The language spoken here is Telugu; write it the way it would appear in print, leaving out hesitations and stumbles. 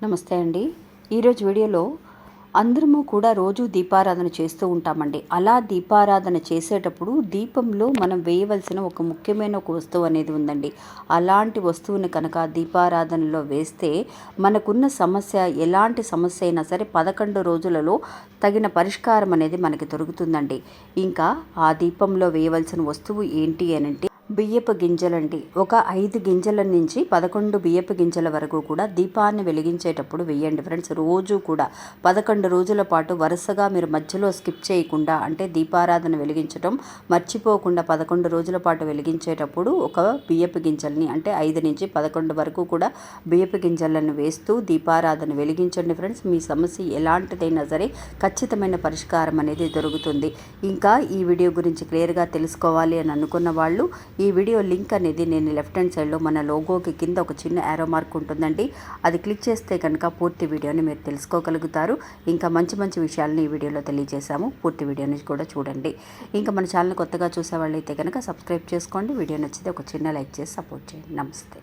నమస్తే అండి. ఈరోజు వీడియోలో అందరము కూడా రోజు దీపారాధన చేస్తూ ఉంటామండి. అలా దీపారాధన చేసేటప్పుడు దీపంలో మనం వేయవలసిన ఒక ముఖ్యమైన ఒక వస్తువు అనేది ఉందండి. అలాంటి వస్తువుని కనుక దీపారాధనలో వేస్తే మనకున్న సమస్య ఎలాంటి సమస్య అయినా సరే 11 రోజులలో తగిన పరిష్కారం అనేది మనకి దొరుకుతుందండి. ఇంకా ఆ దీపంలో వేయవలసిన వస్తువు ఏంటి అనంటే బియ్యపు గింజలండి. ఒక 5 గింజల నుంచి 11 బియ్యపు గింజల వరకు కూడా దీపాన్ని వెలిగించేటప్పుడు వేయండి ఫ్రెండ్స్. రోజు కూడా 11 రోజుల పాటు వరుసగా మీరు మధ్యలో స్కిప్ చేయకుండా, అంటే దీపారాధన వెలిగించడం మర్చిపోకుండా 11 రోజుల పాటు వెలిగించేటప్పుడు ఒక బియ్యపు గింజల్ని, అంటే 5 నుంచి 11 వరకు కూడా బియ్యపు గింజలను వేస్తూ దీపారాధన వెలిగించండి ఫ్రెండ్స్. మీ సమస్య ఎలాంటిదైనా సరే ఖచ్చితమైన పరిష్కారం అనేది దొరుకుతుంది. ఇంకా ఈ వీడియో గురించి క్లియర్గా తెలుసుకోవాలి అని అనుకున్న వాళ్ళు ఈ వీడియో లింక్ అనేది నేను లెఫ్ట్ హ్యాండ్ సైడ్లో మన లోగోకి కింద ఒక చిన్న యారో మార్క్ ఉంటుందండి. అది క్లిక్ చేస్తే కనుక పూర్తి వీడియోని మీరు తెలుసుకోగలుగుతారు. ఇంకా మంచి మంచి విషయాలను ఈ వీడియోలో తెలియజేశాము. పూర్తి వీడియోని కూడా చూడండి. ఇంకా మన ఛానల్ కొత్తగా చూసే వాళ్ళైతే కనుక సబ్స్క్రైబ్ చేసుకోండి. వీడియో నచ్చితే ఒక చిన్న లైక్ చేసి సపోర్ట్ చేయండి. నమస్తే.